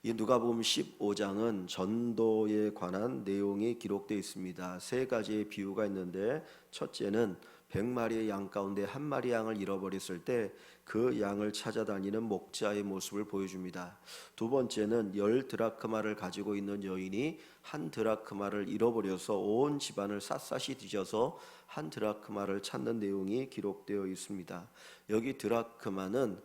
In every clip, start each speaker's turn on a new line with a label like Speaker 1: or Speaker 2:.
Speaker 1: 이 누가복음 15장은 전도에 관한 내용이 기록되어 있습니다. 세 가지의 비유가 있는데, 첫째는 100마리의 양 가운데 한 마리 양을 잃어버렸을 때 그 양을 찾아다니는 목자의 모습을 보여줍니다. 두 번째는 10드라크마를 가지고 있는 여인이 한 드라크마를 잃어버려서 온 집안을 샅샅이 뒤져서 한 드라크마를 찾는 내용이 기록되어 있습니다. 여기 드라크마는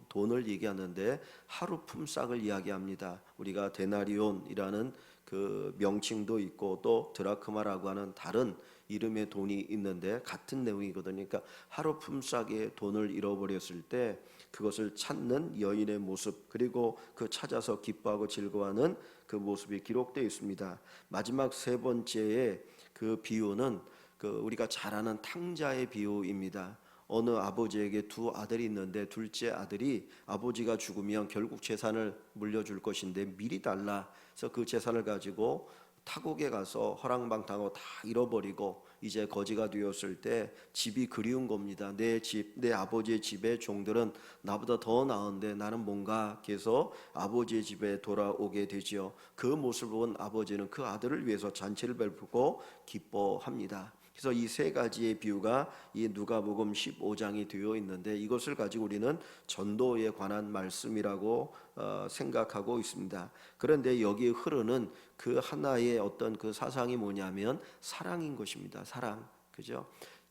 Speaker 1: 돈을 얘기하는데 하루 품삯을 이야기합니다. 우리가 데나리온이라는 그 명칭도 있고 또 드라크마라고 하는 다른 이름의 돈이 있는데 같은 내용이거든요. 그러니까 하루 품삯의 돈을 잃어버렸을 때 그것을 찾는 여인의 모습, 그리고 그 찾아서 기뻐하고 즐거워하는 그 모습이 기록되어 있습니다. 마지막 세 번째의 그 비유는 우리가 잘 아는 탕자의 비유입니다. 어느 아버지에게 두 아들이 있는데 둘째 아들이 아버지가 죽으면 결국 재산을 물려줄 것인데 미리 달라. 그래서 그 재산을 가지고 타국에 가서 허랑방탕하고 다 잃어버리고 이제 거지가 되었을 때 집이 그리운 겁니다. 내 집, 내 아버지의 집의 종들은 나보다 더 나은데 나는 뭔가 해서 아버지의 집에 돌아오게 되지요. 그 모습을 본 아버지는 그 아들을 위해서 잔치를 베풀고 기뻐합니다. 그래서 이 세 가지의 비유가 이 누가복음 15장이 되어 있는데, 이것을 가지고 우리는 전도에 관한 말씀이라고 생각하고 있습니다. 그런데 여기에 흐르는 그 하나의 어떤 그 사상이 뭐냐면 사랑인 것입니다. 사랑, 그죠?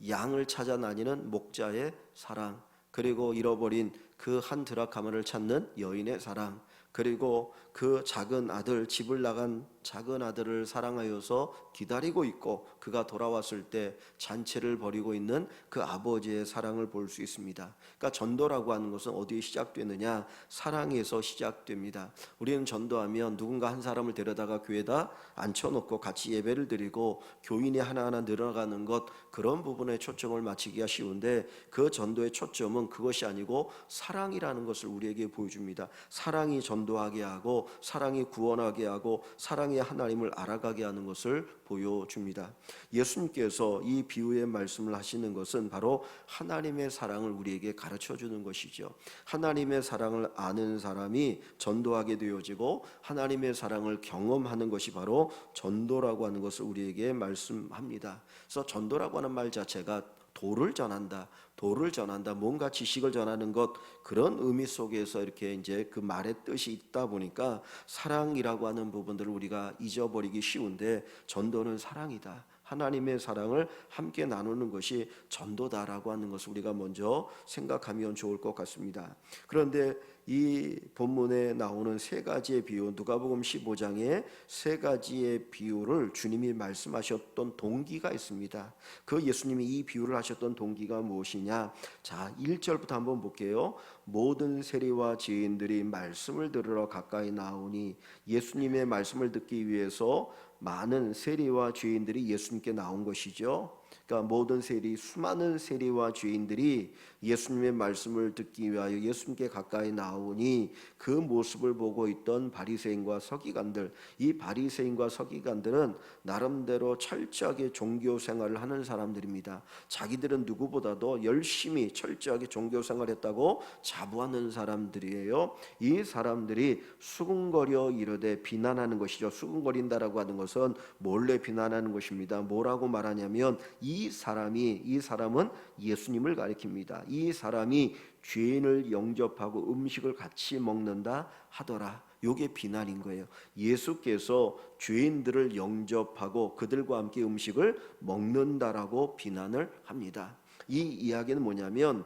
Speaker 1: 양을 찾아 다니는 목자의 사랑, 그리고 잃어버린 그 한 드라크마를 찾는 여인의 사랑, 그리고 그 작은 아들, 집을 나간 작은 아들을 사랑하여서 기다리고 있고 그가 돌아왔을 때 잔치를 벌이고 있는 그 아버지의 사랑을 볼 수 있습니다. 그러니까 전도라고 하는 것은 어디에 시작되느냐? 사랑에서 시작됩니다. 우리는 전도하면 누군가 한 사람을 데려다가 교회에다 앉혀놓고 같이 예배를 드리고 교인이 하나하나 늘어가는 것, 그런 부분에 초점을 맞추기가 쉬운데, 그 전도의 초점은 그것이 아니고 사랑이라는 것을 우리에게 보여줍니다. 사랑이 전도하게 하고 사랑이 구원하게 하고 사랑이 하나님을 알아가게 하는 것을 보여줍니다. 예수님께서 이 비유의 말씀을 하시는 것은 바로 하나님의 사랑을 우리에게 가르쳐주는 것이죠. 하나님의 사랑을 아는 사람이 전도하게 되어지고 하나님의 사랑을 경험하는 것이 바로 전도라고 하는 것을 우리에게 말씀합니다. 그래서 전도라고 하는 말 자체가 도를 전한다, 뭔가 지식을 전하는 것, 그런 의미 속에서 이렇게 이제 그 말의 뜻이 있다 보니까 사랑이라고 하는 부분들을 우리가 잊어버리기 쉬운데, 전도는 사랑이다, 하나님의 사랑을 함께 나누는 것이 전도다라고 하는 것을 우리가 먼저 생각하면 좋을 것 같습니다. 그런데 이 본문에 나오는 세 가지의 비유, 누가복음 15장에 세 가지의 비유를 주님이 말씀하셨던 동기가 있습니다. 그 예수님이 이 비유를 하셨던 동기가 무엇이냐? 자, 1절부터 한번 볼게요. 모든 세리와 지인들이 말씀을 들으러 가까이 나오니, 예수님의 말씀을 듣기 위해서 많은 세리와 죄인들이 예수님께 나온 것이죠. 그러니까 모든 세리, 수많은 세리와 죄인들이 예수님의 말씀을 듣기 위하여 예수님께 가까이 나오니, 그 모습을 보고 있던 바리새인과 서기관들, 이 바리새인과 서기관들은 나름대로 철저하게 종교 생활을 하는 사람들입니다. 자기들은 누구보다도 열심히 철저하게 종교 생활했다고 자부하는 사람들이에요. 이 사람들이 수군거려 이르되, 비난하는 것이죠. 수군거린다라고 하는 것은 몰래 비난하는 것입니다. 뭐라고 말하냐면, 이 사람은 예수님을 가리킵니다. 이 사람이 죄인을 영접하고 음식을 같이 먹는다 하더라. 이게 비난인 거예요. 예수께서 죄인들을 영접하고 그들과 함께 음식을 먹는다라고 비난을 합니다. 이 이야기는 뭐냐면,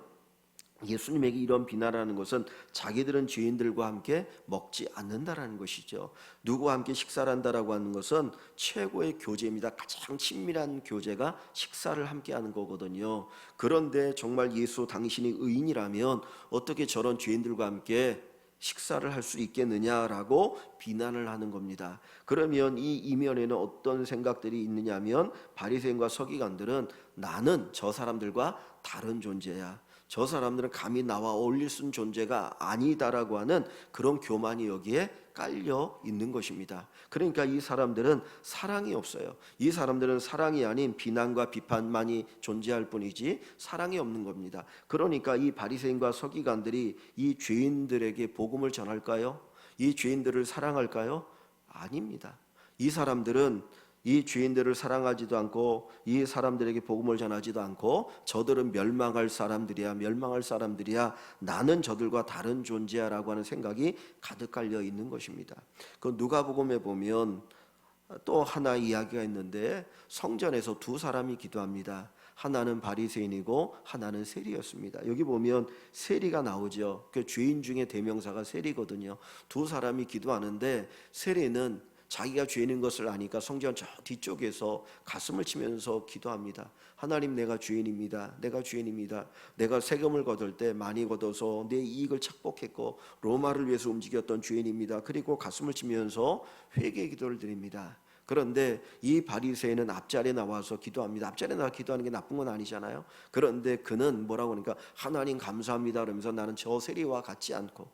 Speaker 1: 예수님에게 이런 비난하는 것은 자기들은 죄인들과 함께 먹지 않는다라는 것이죠. 누구와 함께 식사를 한다라고 하는 것은 최고의 교제입니다. 가장 친밀한 교제가 식사를 함께 하는 거거든요. 그런데 정말 예수 당신이 의인이라면 어떻게 저런 죄인들과 함께 식사를 할 수 있겠느냐라고 비난을 하는 겁니다. 그러면 이 이면에는 어떤 생각들이 있느냐면, 바리새인과 서기관들은 나는 저 사람들과 다른 존재야, 저 사람들은 감히 나와 어울릴 수 있는 존재가 아니다라고 하는 그런 교만이 여기에 깔려 있는 것입니다. 그러니까 이 사람들은 사랑이 없어요. 이 사람들은 사랑이 아닌 비난과 비판만이 존재할 뿐이지 사랑이 없는 겁니다. 그러니까 이 바리새인과 서기관들이 이 죄인들에게 복음을 전할까요? 이 죄인들을 사랑할까요? 아닙니다. 이 사람들은 이 죄인들을 사랑하지도 않고 이 사람들에게 복음을 전하지도 않고 저들은 멸망할 사람들이야 나는 저들과 다른 존재야라고 하는 생각이 가득 깔려 있는 것입니다. 그 누가복음에 보면 또 하나 이야기가 있는데 성전에서 두 사람이 기도합니다. 하나는 바리새인이고 하나는 세리였습니다. 여기 보면 세리가 나오죠. 그 죄인 중에 대명사가 세리거든요. 두 사람이 기도하는데 세리는 자기가 죄인인 것을 아니까 성전 저 뒤쪽에서 가슴을 치면서 기도합니다. 하나님, 내가 죄인입니다. 내가 세금을 거둘 때 많이 걷어서 내 이익을 착복했고 로마를 위해서 움직였던 죄인입니다. 그리고 가슴을 치면서 회개 기도를 드립니다. 그런데 이 바리새인은 앞자리에 나와서 기도합니다. 앞자리에 나와 기도하는 게 나쁜 건 아니잖아요. 그런데 그는 뭐라고 하니까 하나님 감사합니다 그러면서 나는 저 세리와 같지 않고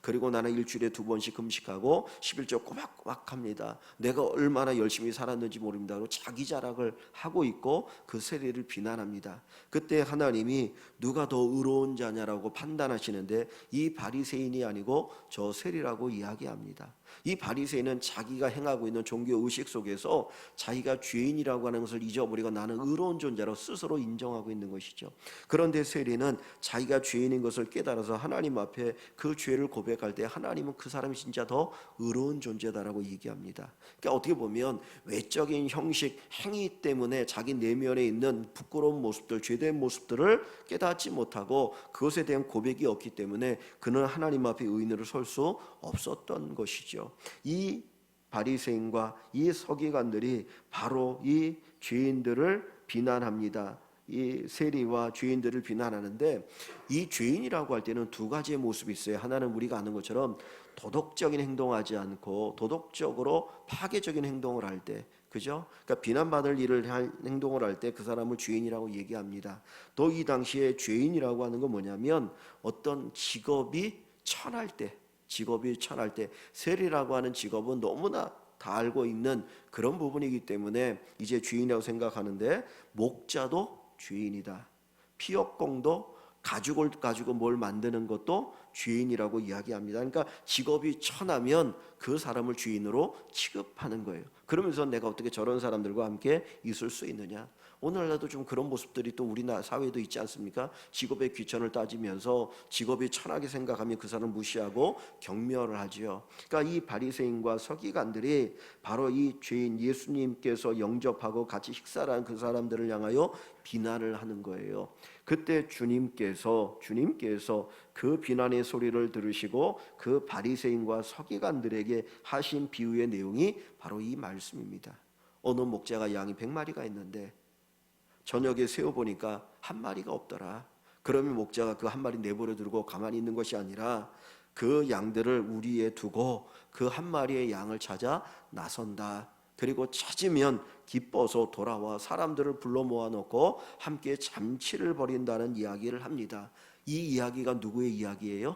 Speaker 1: 그리고 나는 일주일에 2번씩 금식하고 11조 꼬박꼬박 합니다. 내가 얼마나 열심히 살았는지 모릅니다. 그리고 자기 자랑을 하고 있고 그 세리를 비난합니다. 그때 하나님이 누가 더 의로운 자냐라고 판단하시는데 이 바리새인이 아니고 저 세리라고 이야기합니다. 이 바리새인은 자기가 행하고 있는 종교 의식 속에서 자기가 죄인이라고 하는 것을 잊어버리고 나는 의로운 존재로 스스로 인정하고 있는 것이죠. 그런데 세리는 자기가 죄인인 것을 깨달아서 하나님 앞에 그 죄를 고백할 때 하나님은 그 사람이 진짜 더 의로운 존재다라고 얘기합니다. 그러니까 어떻게 보면 외적인 형식, 행위 때문에 자기 내면에 있는 부끄러운 모습들, 죄된 모습들을 깨닫지 못하고 그것에 대한 고백이 없기 때문에 그는 하나님 앞에 의인으로 설 수 없었던 것이죠. 이 바리새인과 이 서기관들이 바로 이 죄인들을 비난합니다. 이 세리와 죄인들을 비난하는데 이 죄인이라고 할 때는 두 가지의 모습이 있어요. 하나는 우리가 아는 것처럼 도덕적인 행동하지 않고 도덕적으로 파괴적인 행동을 할 때, 그죠? 그러니까 비난받을 일을 할 행동을 할 때 그 사람을 죄인이라고 얘기합니다. 또 이 당시에 죄인이라고 하는 건 뭐냐면 어떤 직업이 천할 때 세리라고 하는 직업은 너무나 다 알고 있는 그런 부분이기 때문에 이제 죄인이라고 생각하는데 목자도 죄인이다. 피역공도 가죽을 가지고 뭘 만드는 것도 죄인이라고 이야기합니다. 그러니까 직업이 천하면 그 사람을 죄인으로 취급하는 거예요. 그러면서 내가 어떻게 저런 사람들과 함께 있을 수 있느냐? 오늘날도 좀 그런 모습들이 또 우리나라 사회에도 있지 않습니까? 직업의 귀천을 따지면서 직업이 천하게 생각하면 그 사람을 무시하고 경멸을 하지요. 그러니까 이 바리새인과 서기관들이 바로 이 죄인 예수님께서 영접하고 같이 식사를 한 그 사람들을 향하여 비난을 하는 거예요. 그때 주님께서 그 비난의 소리를 들으시고 그 바리새인과 서기관들에게 하신 비유의 내용이 바로 이 말씀입니다. 어느 목자가 양이 100마리가 있는데 저녁에 세어보니까 한 마리가 없더라. 그러면 목자가 그 한 마리 내버려 두고 가만히 있는 것이 아니라 그 양들을 우리에 두고 그 한 마리의 양을 찾아 나선다. 그리고 찾으면 기뻐서 돌아와 사람들을 불러 모아놓고 함께 잔치를 벌인다는 이야기를 합니다. 이 이야기가 누구의 이야기예요?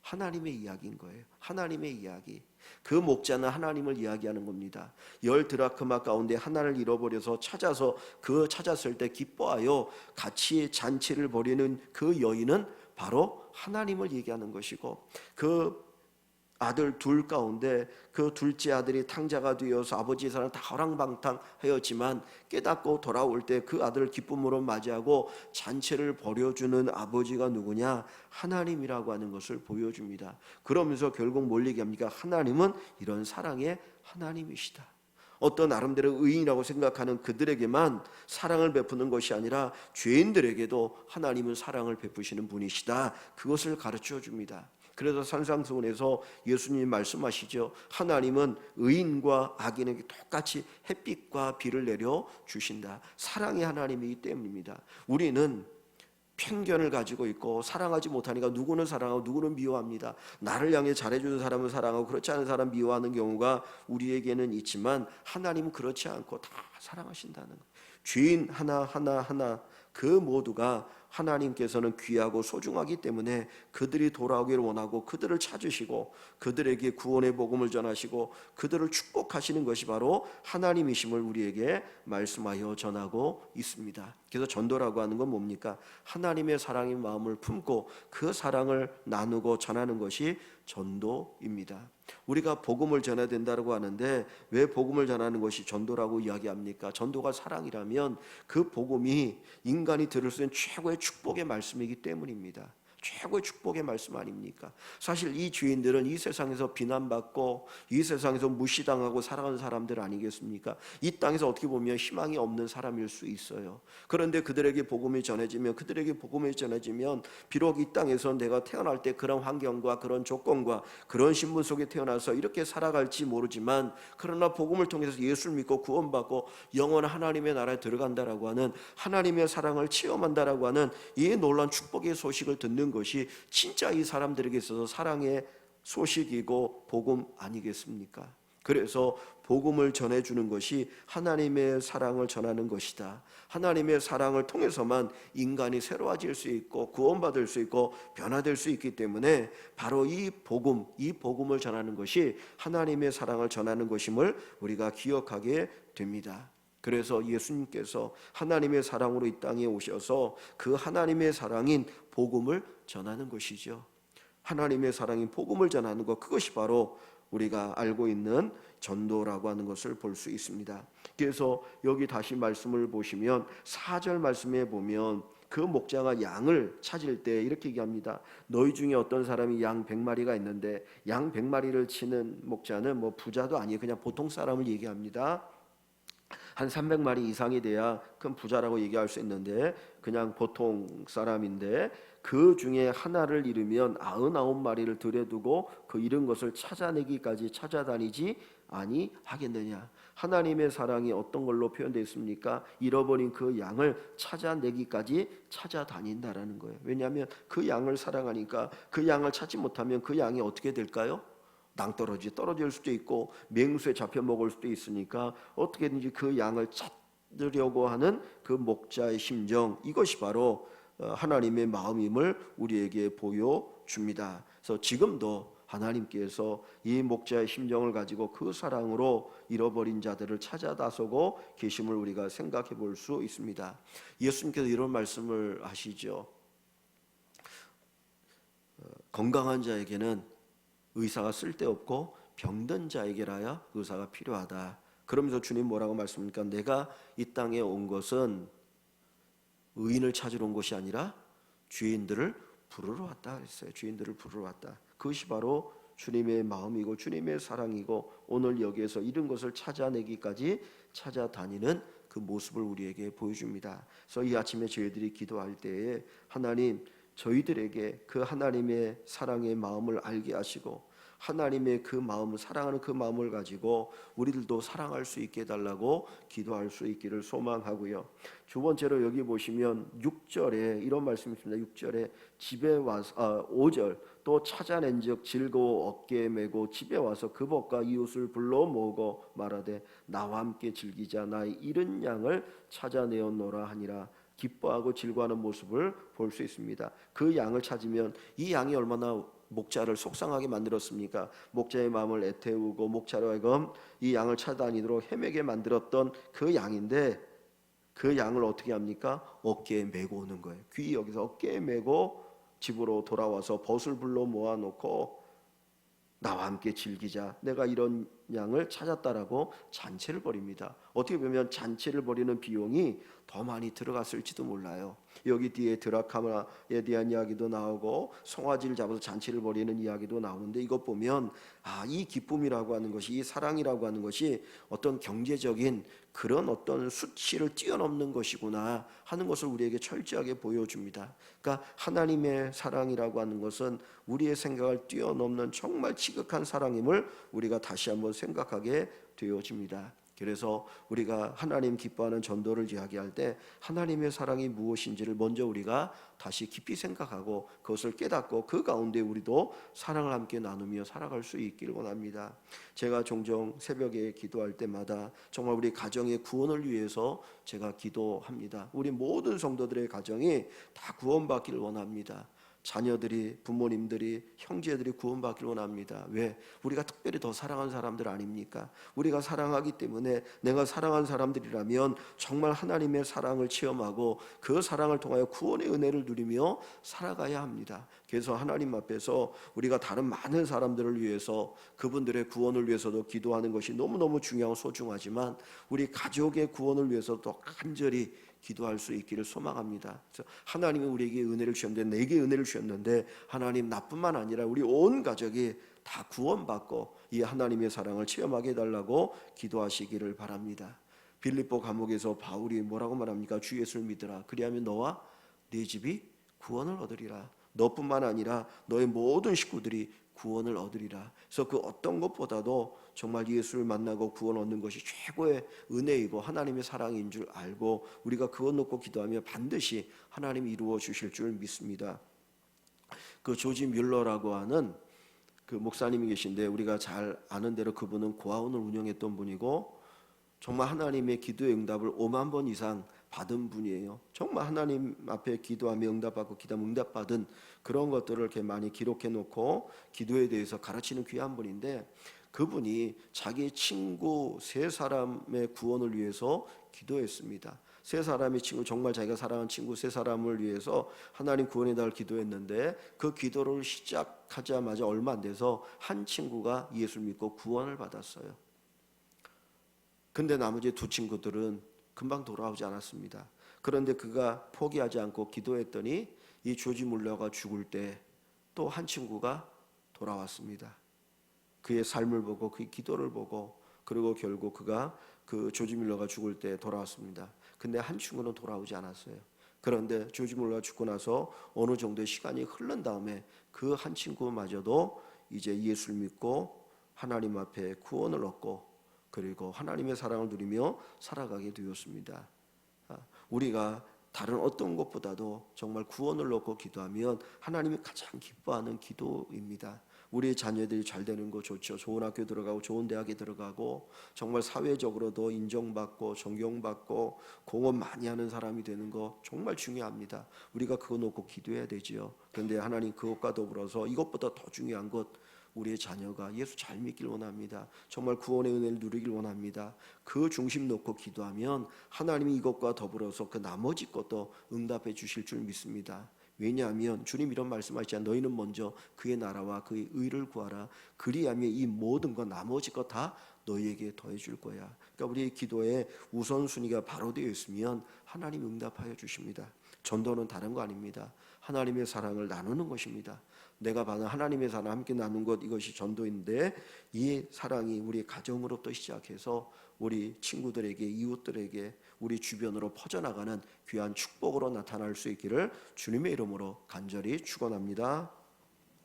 Speaker 1: 하나님의 이야기인 거예요. 하나님의 이야기. 그 목자는 하나님을 이야기하는 겁니다. 10 드라크마 가운데 하나를 잃어버려서 찾았을 때 기뻐하여 같이 잔치를 벌이는 그 여인은 바로 하나님을 얘기하는 것이고, 그 아들 둘 가운데 그 둘째 아들이 탕자가 되어서 아버지의 사랑을 다 허랑방탕하였지만 깨닫고 돌아올 때 그 아들을 기쁨으로 맞이하고 잔치를 벌여주는 아버지가 누구냐? 하나님이라고 하는 것을 보여줍니다. 그러면서 결국 뭘 얘기합니까? 하나님은 이런 사랑의 하나님이시다. 어떤 나름대로 의인이라고 생각하는 그들에게만 사랑을 베푸는 것이 아니라 죄인들에게도 하나님은 사랑을 베푸시는 분이시다. 그것을 가르쳐 줍니다. 그래서 산상수훈에서 예수님이 말씀하시죠. 하나님은 의인과 악인에게 똑같이 햇빛과 비를 내려 주신다. 사랑의 하나님이기 때문입니다. 우리는 편견을 가지고 있고 사랑하지 못하니까 누구는 사랑하고 누구는 미워합니다. 나를 향해 잘해주는 사람은 사랑하고 그렇지 않은 사람 미워하는 경우가 우리에게는 있지만 하나님은 그렇지 않고 다 사랑하신다는 거예요. 죄인 하나 그 모두가 하나님께서는 귀하고 소중하기 때문에 그들이 돌아오기를 원하고 그들을 찾으시고 그들에게 구원의 복음을 전하시고 그들을 축복하시는 것이 바로 하나님이심을 우리에게 말씀하여 전하고 있습니다. 그래서 전도라고 하는 건 뭡니까? 하나님의 사랑의 마음을 품고 그 사랑을 나누고 전하는 것이 전도입니다. 우리가 복음을 전해야 된다고 하는데 왜 복음을 전하는 것이 전도라고 이야기합니까? 전도가 사랑이라면 그 복음이 인간이 들을 수 있는 최고의 축복의 말씀이기 때문입니다. 최고의 축복의 말씀 아닙니까? 사실 이 죄인들은 이 세상에서 비난받고 이 세상에서 무시당하고 살아가는 사람들 아니겠습니까? 이 땅에서 어떻게 보면 희망이 없는 사람일 수 있어요. 그런데 그들에게 복음이 전해지면 비록 이 땅에서 내가 태어날 때 그런 환경과 그런 조건과 그런 신분 속에 태어나서 이렇게 살아갈지 모르지만, 그러나 복음을 통해서 예수를 믿고 구원받고 영원한 하나님의 나라에 들어간다라고 하는, 하나님의 사랑을 체험한다라고 하는 이 놀라운 축복의 소식을 듣는 것이 진짜 이 사람들에게 있어서 사랑의 소식이고 복음 아니겠습니까? 그래서 복음을 전해주는 것이 하나님의 사랑을 전하는 것이다. 하나님의 사랑을 통해서만 인간이 새로워질 수 있고 구원받을 수 있고 변화될 수 있기 때문에 바로 이 복음을 전하는 것이 하나님의 사랑을 전하는 것임을 우리가 기억하게 됩니다. 그래서 예수님께서 하나님의 사랑으로 이 땅에 오셔서 그 하나님의 사랑인 복음을 전하는 것이죠. 하나님의 사랑인 복음을 전하는 것, 그것이 바로 우리가 알고 있는 전도라고 하는 것을 볼 수 있습니다. 그래서 여기 다시 말씀을 보시면 4절 말씀에 보면 그 목자가 양을 찾을 때 이렇게 얘기합니다. 너희 중에 어떤 사람이 양 100마리가 있는데 양 100마리를 치는 목자는 뭐 부자도 아니에요. 그냥 보통 사람을 얘기합니다. 한 300마리 이상이 돼야 큰 부자라고 얘기할 수 있는데 그냥 보통 사람인데, 그 중에 하나를 잃으면 99마리를 들여두고 그 잃은 것을 찾아내기까지 찾아다니지 아니하겠느냐. 하나님의 사랑이 어떤 걸로 표현되어 있습니까? 잃어버린 그 양을 찾아내기까지 찾아다닌다라는 거예요. 왜냐하면 그 양을 사랑하니까. 그 양을 찾지 못하면 그 양이 어떻게 될까요? 떨어질 수도 있고 맹수에 잡혀 먹을 수도 있으니까 어떻게든지 그 양을 찾으려고 하는 그 목자의 심정, 이것이 바로 하나님의 마음임을 우리에게 보여줍니다. 그래서 지금도 하나님께서 이 목자의 심정을 가지고 그 사랑으로 잃어버린 자들을 찾아 나서고 계심을 우리가 생각해 볼 수 있습니다. 예수님께서 이런 말씀을 하시죠. 건강한 자에게는 의사가 쓸데없고 병든 자에게라야 의사가 필요하다. 그러면서 주님 뭐라고 말씀합니까? 내가 이 땅에 온 것은 의인을 찾으러 온 것이 아니라 죄인들을 부르러 왔다 했어요. 죄인들을 부르러 왔다. 그것이 바로 주님의 마음이고 주님의 사랑이고 오늘 여기에서 잃은 것을 찾아내기까지 찾아다니는 그 모습을 우리에게 보여줍니다. 그래서 이 아침에 저희들이 기도할 때에 하나님, 저희들에게 그 하나님의 사랑의 마음을 알게 하시고 하나님의 그 마음을, 사랑하는 그 마음을 가지고 우리들도 사랑할 수 있게 해달라고 기도할 수 있기를 소망하고요. 두 번째로 여기 보시면 6절에 이런 말씀이 있습니다. 6절에 집에 와서 5절 또 찾아낸 즉 즐거워 어깨에 메고 집에 와서 그 벗과 이웃을 불러 모으고 말하되 나와 함께 즐기자. 나의 잃은 양을 찾아내었노라 하니라. 기뻐하고 즐거워하는 모습을 볼 수 있습니다. 그 양을 찾으면 이 양이 얼마나 목자를 속상하게 만들었습니까? 목자의 마음을 애태우고 목자로 하여금 이 양을 찾아다니도록 헤매게 만들었던 그 양인데, 그 양을 어떻게 합니까? 어깨에 메고 오는 거예요. 귀 여기서 어깨에 메고 집으로 돌아와서 벗을 불러 모아놓고 나와 함께 즐기자. 내가 이런 양을 찾았다라고 잔치를 벌입니다. 어떻게 보면 잔치를 벌이는 비용이 더 많이 들어갔을지도 몰라요. 여기 뒤에 드라카마에 대한 이야기도 나오고 송아지를 잡아서 잔치를 벌이는 이야기도 나오는데, 이것 보면 이 기쁨이라고 하는 것이, 이 사랑이라고 하는 것이 어떤 경제적인 그런 어떤 수치를 뛰어넘는 것이구나 하는 것을 우리에게 철저하게 보여줍니다. 그러니까 하나님의 사랑이라고 하는 것은 우리의 생각을 뛰어넘는 정말 지극한 사랑임을 우리가 다시 한번 생각하게 되어집니다. 그래서 우리가 하나님 기뻐하는 전도를 이야기할 때 하나님의 사랑이 무엇인지를 먼저 우리가 다시 깊이 생각하고 그것을 깨닫고 그 가운데 우리도 사랑을 함께 나누며 살아갈 수 있기를 원합니다. 제가 종종 새벽에 기도할 때마다 정말 우리 가정의 구원을 위해서 제가 기도합니다. 우리 모든 성도들의 가정이 다 구원받기를 원합니다. 자녀들이, 부모님들이, 형제들이 구원받기를 원합니다. 왜? 우리가 특별히 더 사랑하는 사람들 아닙니까? 우리가 사랑하기 때문에, 내가 사랑하는 사람들이라면 정말 하나님의 사랑을 체험하고 그 사랑을 통하여 구원의 은혜를 누리며 살아가야 합니다. 그래서 하나님 앞에서 우리가 다른 많은 사람들을 위해서, 그분들의 구원을 위해서도 기도하는 것이 너무너무 중요하고 소중하지만 우리 가족의 구원을 위해서도 간절히 기도할 수 있기를 소망합니다. 그래서 하나님이 우리에게 은혜를 주셨는데, 내게 은혜를 주셨는데, 하나님 나뿐만 아니라 우리 온 가족이 다 구원받고 이 하나님의 사랑을 체험하게 해달라고 기도하시기를 바랍니다. 빌립보 감옥에서 바울이 뭐라고 말합니까? 주 예수를 믿으라. 그리하면 너와 네 집이 구원을 얻으리라. 너뿐만 아니라 너의 모든 식구들이 구원을 얻으리라. 그래서 그 어떤 것보다도 정말 예수를 만나고 구원 얻는 것이 최고의 은혜이고 하나님의 사랑인 줄 알고 우리가 그것 놓고 기도하며 반드시 하나님이 이루어 주실 줄 믿습니다. 그 조지 뮬러라고 하는 그 목사님이 계신데, 우리가 잘 아는 대로 그분은 고아원을 운영했던 분이고 정말 하나님의 기도의 응답을 5만 번 이상 받은 분이에요. 정말 하나님 앞에 기도하며 응답받고 기도하며 응답받은 그런 것들을 이렇게 많이 기록해 놓고 기도에 대해서 가르치는 귀한 분인데, 그분이 자기 친구 3사람의 구원을 위해서 기도했습니다. 3사람의 친구, 정말 자기가 사랑하는 친구 3사람을 위해서 하나님 구원해 달라고 기도했는데, 그 기도를 시작하자마자 얼마 안 돼서 한 친구가 예수를 믿고 구원을 받았어요. 근데 나머지 2 친구들은 금방 돌아오지 않았습니다. 그런데 그가 포기하지 않고 기도했더니 이 조지 물러가 죽을 때 또 한 친구가 돌아왔습니다. 그의 삶을 보고 그의 기도를 보고, 그리고 결국 그가 그 조지 밀러가 죽을 때 돌아왔습니다. 근데 한 친구는 돌아오지 않았어요. 그런데 조지 밀러가 죽고 나서 어느 정도의 시간이 흐른 다음에 그 한 친구마저도 이제 예수를 믿고 하나님 앞에 구원을 얻고 그리고 하나님의 사랑을 누리며 살아가게 되었습니다. 우리가 다른 어떤 것보다도 정말 구원을 얻고 기도하면 하나님이 가장 기뻐하는 기도입니다. 우리의 자녀들이 잘 되는 거 좋죠. 좋은 학교 들어가고 좋은 대학에 들어가고 정말 사회적으로도 인정받고 존경받고 공헌 많이 하는 사람이 되는 거 정말 중요합니다. 우리가 그거 놓고 기도해야 되지요. 그런데 하나님 그것과 더불어서 이것보다 더 중요한 것, 우리의 자녀가 예수 잘 믿길 원합니다. 정말 구원의 은혜를 누리길 원합니다. 그 중심 놓고 기도하면 하나님이 이것과 더불어서 그 나머지 것도 응답해 주실 줄 믿습니다. 왜냐하면 주님 이런 말씀하시잖아요. 너희는 먼저 그의 나라와 그의 의를 구하라. 그리하면 이 모든 것 나머지 것 다 너희에게 더해 줄 거야. 그러니까 우리의 기도에 우선순위가 바로 되어 있으면 하나님 응답하여 주십니다. 전도는 다른 거 아닙니다. 하나님의 사랑을 나누는 것입니다. 내가 받은 하나님의 사랑 함께 나누는 것, 이것이 전도인데, 이 사랑이 우리 가정으로부터 시작해서 우리 친구들에게, 이웃들에게, 우리 주변으로 퍼져나가는 귀한 축복으로 나타날 수 있기를 주님의 이름으로 간절히 축원합니다.